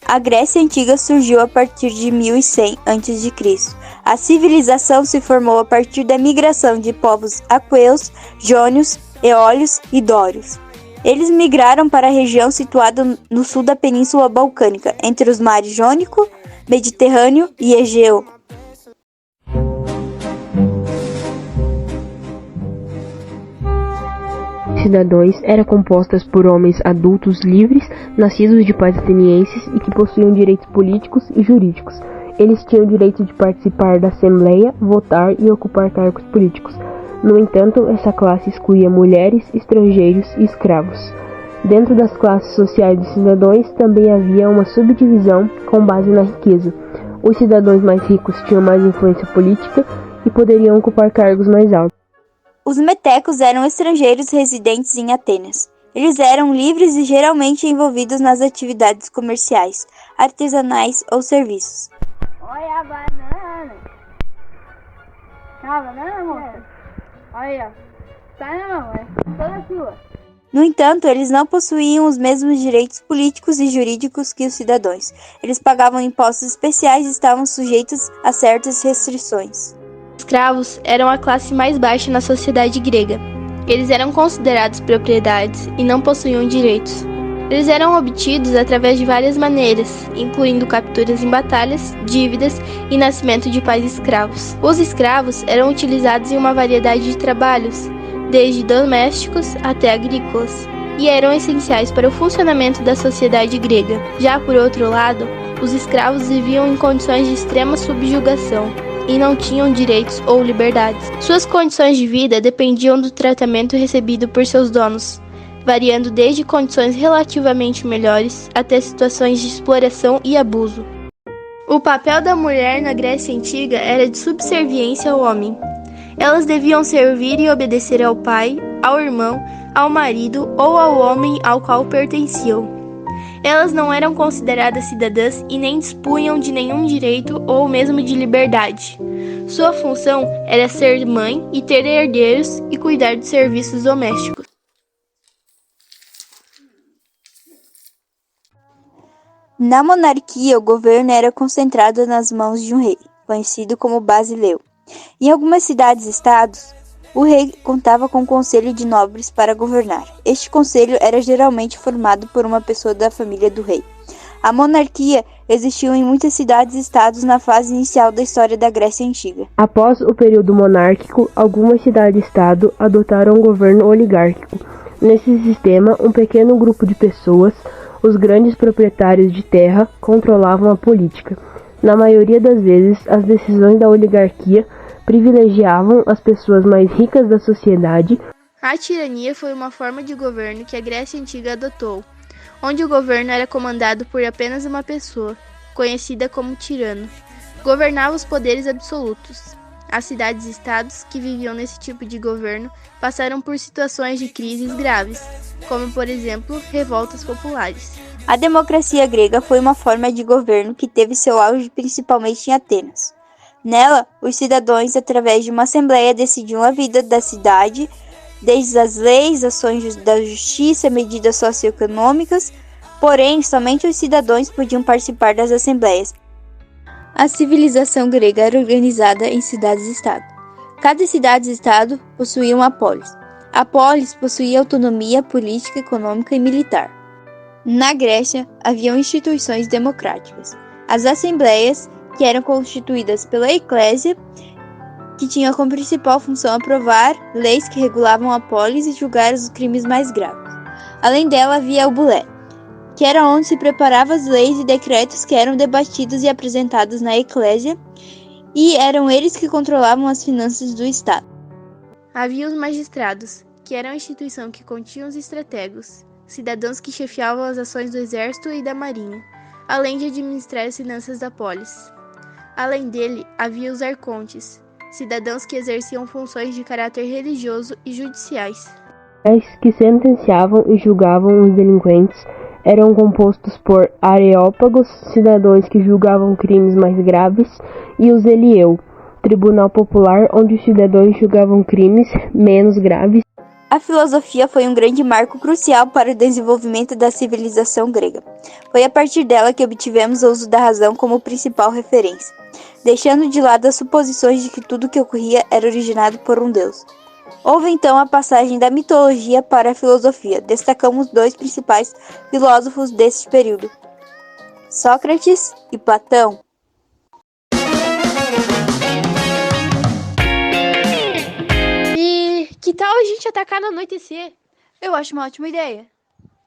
A Grécia Antiga surgiu a partir de 1100 a.C. A civilização se formou a partir da migração de povos aqueus, jônios, eólios e dórios. Eles migraram para a região situada no sul da Península Balcânica, entre os mares Jônico, Mediterrâneo e Egeu. Cidadãos eram compostas por homens adultos livres, nascidos de pais atenienses e que possuíam direitos políticos e jurídicos. Eles tinham o direito de participar da Assembleia, votar e ocupar cargos políticos. No entanto, essa classe excluía mulheres, estrangeiros e escravos. Dentro das classes sociais dos cidadãos também havia uma subdivisão com base na riqueza. Os cidadãos mais ricos tinham mais influência política e poderiam ocupar cargos mais altos. Os metecos eram estrangeiros residentes em Atenas. Eles eram livres e geralmente envolvidos nas atividades comerciais, artesanais ou serviços. Olha a banana! A banana, moça? Olha, tá na mão, é toda sua. No entanto, eles não possuíam os mesmos direitos políticos e jurídicos que os cidadãos. Eles pagavam impostos especiais e estavam sujeitos a certas restrições. Escravos eram a classe mais baixa na sociedade grega. Eles eram considerados propriedades e não possuíam direitos. Eles eram obtidos através de várias maneiras, incluindo capturas em batalhas, dívidas e nascimento de pais escravos. Os escravos eram utilizados em uma variedade de trabalhos, desde domésticos até agrícolas, e eram essenciais para o funcionamento da sociedade grega. Já por outro lado, os escravos viviam em condições de extrema subjugação e não tinham direitos ou liberdades. Suas condições de vida dependiam do tratamento recebido por seus donos, variando desde condições relativamente melhores até situações de exploração e abuso. O papel da mulher na Grécia Antiga era de subserviência ao homem. Elas deviam servir e obedecer ao pai, ao irmão, ao marido ou ao homem ao qual pertenciam. Elas não eram consideradas cidadãs e nem dispunham de nenhum direito ou mesmo de liberdade. Sua função era ser mãe e ter herdeiros e cuidar de serviços domésticos. Na monarquia, o governo era concentrado nas mãos de um rei, conhecido como Basileu. Em algumas cidades-estados, o rei contava com um conselho de nobres para governar. Este conselho era geralmente formado por uma pessoa da família do rei. A monarquia existiu em muitas cidades-estados na fase inicial da história da Grécia Antiga. Após o período monárquico, algumas cidades-estado adotaram um governo oligárquico. Nesse sistema, um pequeno grupo de pessoas, os grandes proprietários de terra, controlavam a política. Na maioria das vezes, as decisões da oligarquia privilegiavam as pessoas mais ricas da sociedade. A tirania foi uma forma de governo que a Grécia Antiga adotou, onde o governo era comandado por apenas uma pessoa, conhecida como tirano. Governava os poderes absolutos. As cidades-estados que viviam nesse tipo de governo passaram por situações de crises graves, como, por exemplo, revoltas populares. A democracia grega foi uma forma de governo que teve seu auge principalmente em Atenas. Nela, os cidadãos, através de uma assembleia, decidiam a vida da cidade, desde as leis, ações da justiça, medidas socioeconômicas, porém, somente os cidadãos podiam participar das assembleias. A civilização grega era organizada em cidades-estado. Cada cidade-estado possuía uma polis. A polis possuía autonomia política, econômica e militar. Na Grécia, haviam instituições democráticas. As assembleias, que eram constituídas pela Eclésia, que tinha como principal função aprovar leis que regulavam a polis e julgar os crimes mais graves. Além dela, havia o bulé, que era onde se preparavam as leis e decretos que eram debatidos e apresentados na Eclésia, e eram eles que controlavam as finanças do Estado. Havia os magistrados, que eram a instituição que continha os estrategos, cidadãos que chefiavam as ações do exército e da marinha, além de administrar as finanças da polis. Além dele, havia os arcontes, cidadãos que exerciam funções de caráter religioso e judiciais. Os que sentenciavam e julgavam os delinquentes eram compostos por areópagos, cidadãos que julgavam crimes mais graves, e os elieu, tribunal popular onde os cidadãos julgavam crimes menos graves. A filosofia foi um grande marco crucial para o desenvolvimento da civilização grega. Foi a partir dela que obtivemos o uso da razão como principal referência, deixando de lado as suposições de que tudo que ocorria era originado por um deus. Houve então a passagem da mitologia para a filosofia. Destacamos dois principais filósofos desse período, Sócrates e Platão. E que tal a gente atacar no anoitecer? Eu acho uma ótima ideia.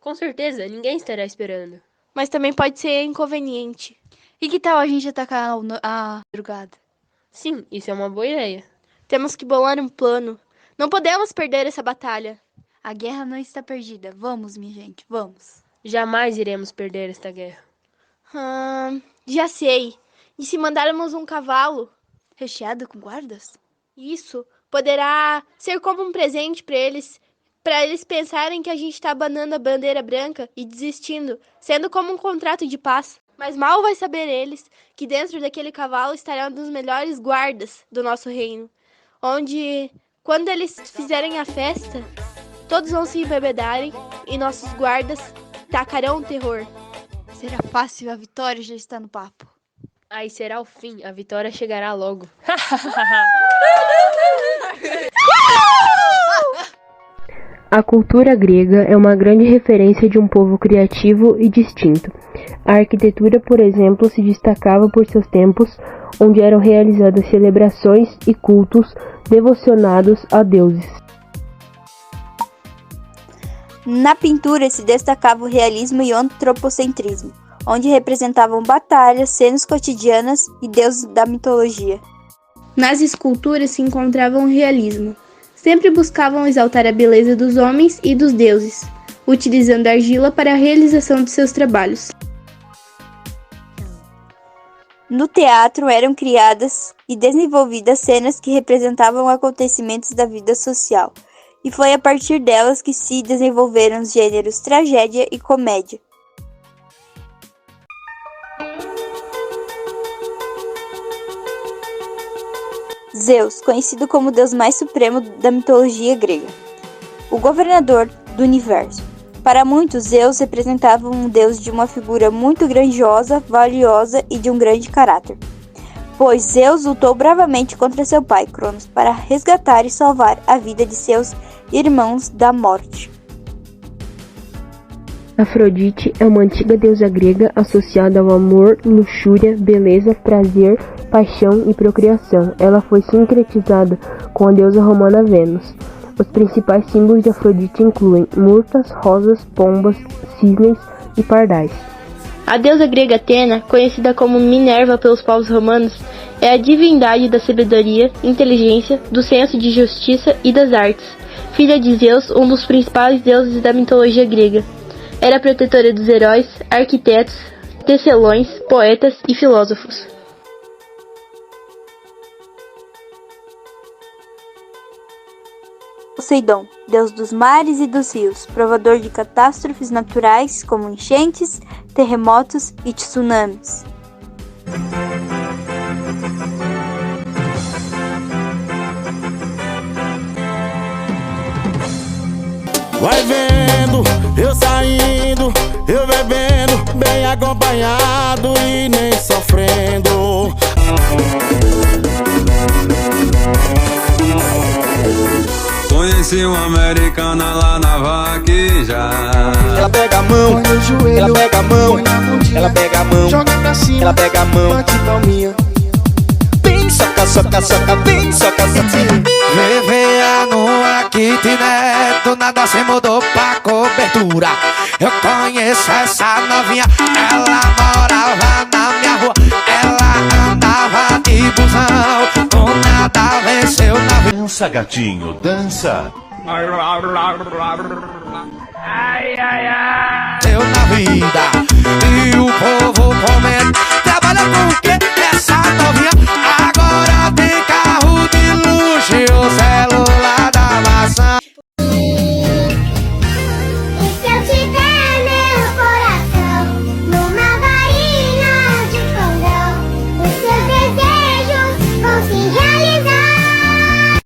Com certeza, ninguém estará esperando. Mas também pode ser inconveniente. E que tal a gente atacar a madrugada? Sim, isso é uma boa ideia. Temos que bolar um plano. Não podemos perder essa batalha. A guerra não está perdida. Vamos, minha gente, vamos. Jamais iremos perder esta guerra. Já sei. E se mandarmos um cavalo? Recheado com guardas? Isso poderá ser como um presente para eles pensarem que a gente está abanando a bandeira branca e desistindo, sendo como um contrato de paz. Mas mal vai saber eles que dentro daquele cavalo estará um dos melhores guardas do nosso reino, onde, quando eles fizerem a festa, todos vão se embebedarem e nossos guardas tacarão o terror. Será fácil, a vitória já está no papo. Aí será o fim, a vitória chegará logo. A cultura grega é uma grande referência de um povo criativo e distinto. A arquitetura, por exemplo, se destacava por seus templos, onde eram realizadas celebrações e cultos devocionados a deuses. Na pintura se destacava o realismo e o antropocentrismo, onde representavam batalhas, cenas cotidianas e deuses da mitologia. Nas esculturas se encontrava um realismo. Sempre buscavam exaltar a beleza dos homens e dos deuses, utilizando a argila para a realização de seus trabalhos. No teatro eram criadas e desenvolvidas cenas que representavam acontecimentos da vida social, e foi a partir delas que se desenvolveram os gêneros tragédia e comédia. Zeus, conhecido como o deus mais supremo da mitologia grega, o governador do universo. Para muitos, Zeus representava um deus de uma figura muito grandiosa, valiosa e de um grande caráter, pois Zeus lutou bravamente contra seu pai, Cronos, para resgatar e salvar a vida de seus irmãos da morte. Afrodite é uma antiga deusa grega associada ao amor, luxúria, beleza, prazer, paixão e procriação. Ela foi sincretizada com a deusa romana Vênus. Os principais símbolos de Afrodite incluem murtas, rosas, pombas, cisnes e pardais. A deusa grega Atena, conhecida como Minerva pelos povos romanos, é a divindade da sabedoria, inteligência, do senso de justiça e das artes. Filha de Zeus, um dos principais deuses da mitologia grega. Era protetora dos heróis, arquitetos, tecelões, poetas e filósofos. Poseidon, deus dos mares e dos rios, provador de catástrofes naturais como enchentes, terremotos e tsunamis. Vai vendo, eu saindo, eu bebendo, bem acompanhado e nem sofrendo. Conheci uma americana lá na vaqueja. Ela pega a mão, ela pega a mão, ela pega a mão, joga pra cima, ela pega a mão, bate palminha. Vem, soca, soca, soca, vem, soca, soca. Vivia numa kitnet, do nada se mudou pra cobertura. Eu conheço essa novinha, ela morava na minha rua. Ela andava de busão, do nada venceu na vida. Dança, gatinho, dança. Eu na vida